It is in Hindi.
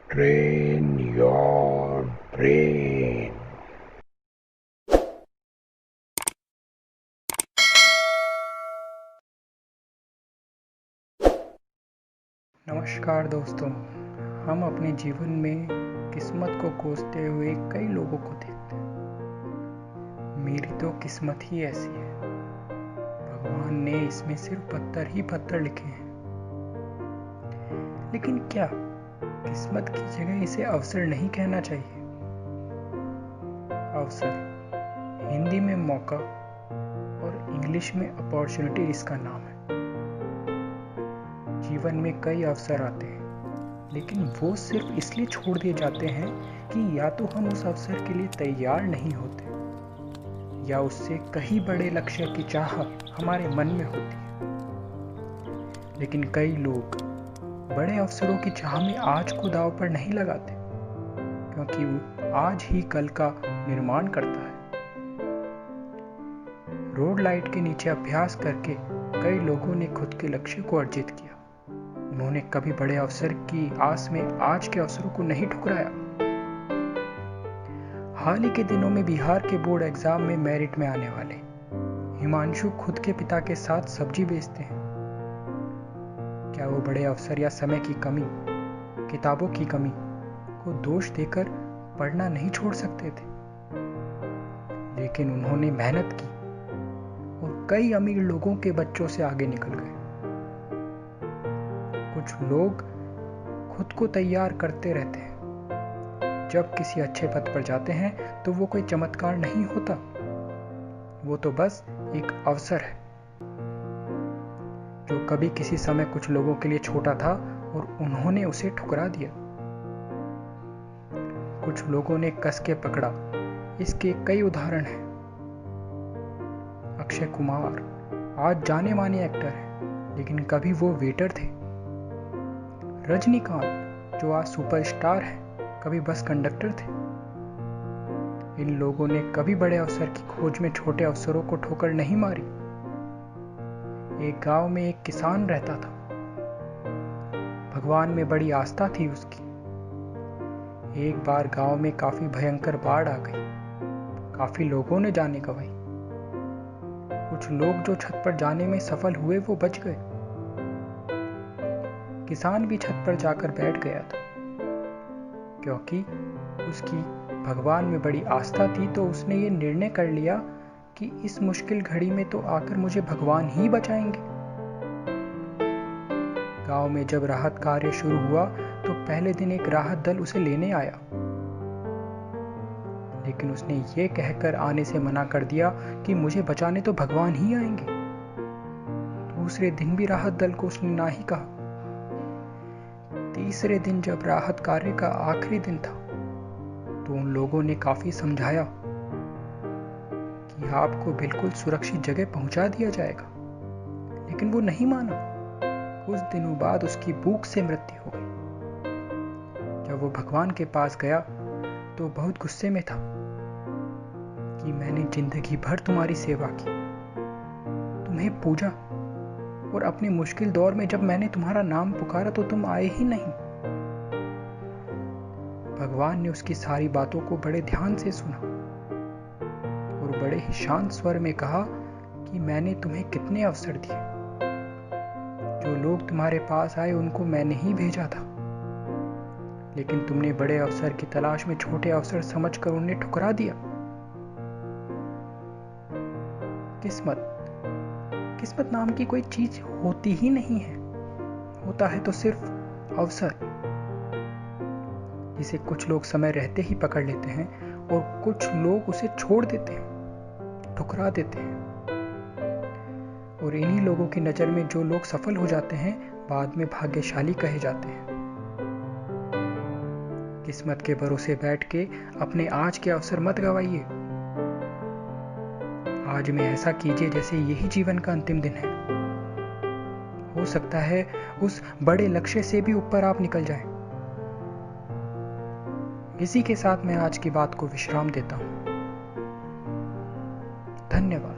Train your brain. नमस्कार दोस्तों। हम अपने जीवन में किस्मत को कोसते हुए कई लोगों को देखते हैं। मेरी तो किस्मत ही ऐसी है। भगवान ने इसमें सिर्फ पत्थर ही पत्थर लिखे हैं। लेकिन क्या किस्मत की जगह इसे अवसर नहीं कहना चाहिए? अवसर हिंदी में मौका और इंग्लिश में अपॉर्चुनिटी इसका नाम है। जीवन में कई अवसर आते हैं, लेकिन वो सिर्फ इसलिए छोड़ दिए जाते हैं कि या तो हम उस अवसर के लिए तैयार नहीं होते या उससे कहीं बड़े लक्ष्य की चाह हमारे मन में होती है। लेकिन कई लोग बड़े अवसरों की चाह में आज को दांव पर नहीं लगाते, क्योंकि वो आज ही कल का निर्माण करता है। रोड लाइट के नीचे अभ्यास करके कई लोगों ने खुद के लक्ष्य को अर्जित किया। उन्होंने कभी बड़े अवसर की आस में आज के अवसरों को नहीं ठुकराया। हाल ही के दिनों में बिहार के बोर्ड एग्जाम में मेरिट में आने वाले हिमांशु खुद के पिता के साथ सब्जी बेचते हैं। क्या वो बड़े अवसर या समय की कमी, किताबों की कमी को दोष देकर पढ़ना नहीं छोड़ सकते थे? लेकिन उन्होंने मेहनत की और कई अमीर लोगों के बच्चों से आगे निकल गए। कुछ लोग खुद को तैयार करते रहते हैं। जब किसी अच्छे पद पर जाते हैं तो वो कोई चमत्कार नहीं होता, वो तो बस एक अवसर है जो कभी किसी समय कुछ लोगों के लिए छोटा था और उन्होंने उसे ठुकरा दिया। कुछ लोगों ने कस के पकड़ा। इसके कई उदाहरण हैं। अक्षय कुमार आज जाने माने एक्टर हैं, लेकिन कभी वो वेटर थे। रजनीकांत जो आज सुपरस्टार हैं, कभी बस कंडक्टर थे। इन लोगों ने कभी बड़े अवसर की खोज में छोटे अवसरों को ठोकर नहीं मारी। एक गांव में एक किसान रहता था। भगवान में बड़ी आस्था थी उसकी। एक बार गांव में काफी भयंकर बाढ़ आ गई। काफी लोगों ने जाने गंवाई। कुछ लोग जो छत पर जाने में सफल हुए वो बच गए। किसान भी छत पर जाकर बैठ गया था, क्योंकि उसकी भगवान में बड़ी आस्था थी। तो उसने ये निर्णय कर लिया कि इस मुश्किल घड़ी में तो आकर मुझे भगवान ही बचाएंगे। गांव में जब राहत कार्य शुरू हुआ तो पहले दिन एक राहत दल उसे लेने आया, लेकिन उसने ये कहकर आने से मना कर दिया कि मुझे बचाने तो भगवान ही आएंगे। दूसरे दिन भी राहत दल को उसने ना ही कहा। तीसरे दिन जब राहत कार्य का आखिरी दिन था तो उन लोगों ने काफी समझाया कि आपको बिल्कुल सुरक्षित जगह पहुंचा दिया जाएगा, लेकिन वो नहीं माना। कुछ दिनों बाद उसकी भूख से मृत्यु हो गई। जब वो भगवान के पास गया तो बहुत गुस्से में था कि मैंने जिंदगी भर तुम्हारी सेवा की, तुम्हें पूजा, और अपने मुश्किल दौर में जब मैंने तुम्हारा नाम पुकारा तो तुम आए ही नहीं। भगवान ने उसकी सारी बातों को बड़े ध्यान से सुना और बड़े ही शांत स्वर में कहा कि मैंने तुम्हें कितने अवसर दिए। जो लोग तुम्हारे पास आए उनको मैंने ही भेजा था, लेकिन तुमने बड़े अवसर की तलाश में छोटे अवसर समझकर उन्हें ठुकरा दिया। किस्मत नाम की कोई चीज होती ही नहीं है। होता है तो सिर्फ अवसर, जिसे कुछ लोग समय रहते ही पकड़ लेते हैं और कुछ लोग उसे छोड़ देते हैं, ठुकरा देते हैं। और इन्हीं लोगों की नजर में जो लोग सफल हो जाते हैं बाद में भाग्यशाली कहे जाते हैं। किस्मत के भरोसे बैठ के अपने आज के अवसर मत गवाइए। आज में ऐसा कीजिए जैसे यही जीवन का अंतिम दिन है। हो सकता है उस बड़े लक्ष्य से भी ऊपर आप निकल जाएं। इसी के साथ मैं आज की बात को विश्राम देता हूं। धन्यवाद।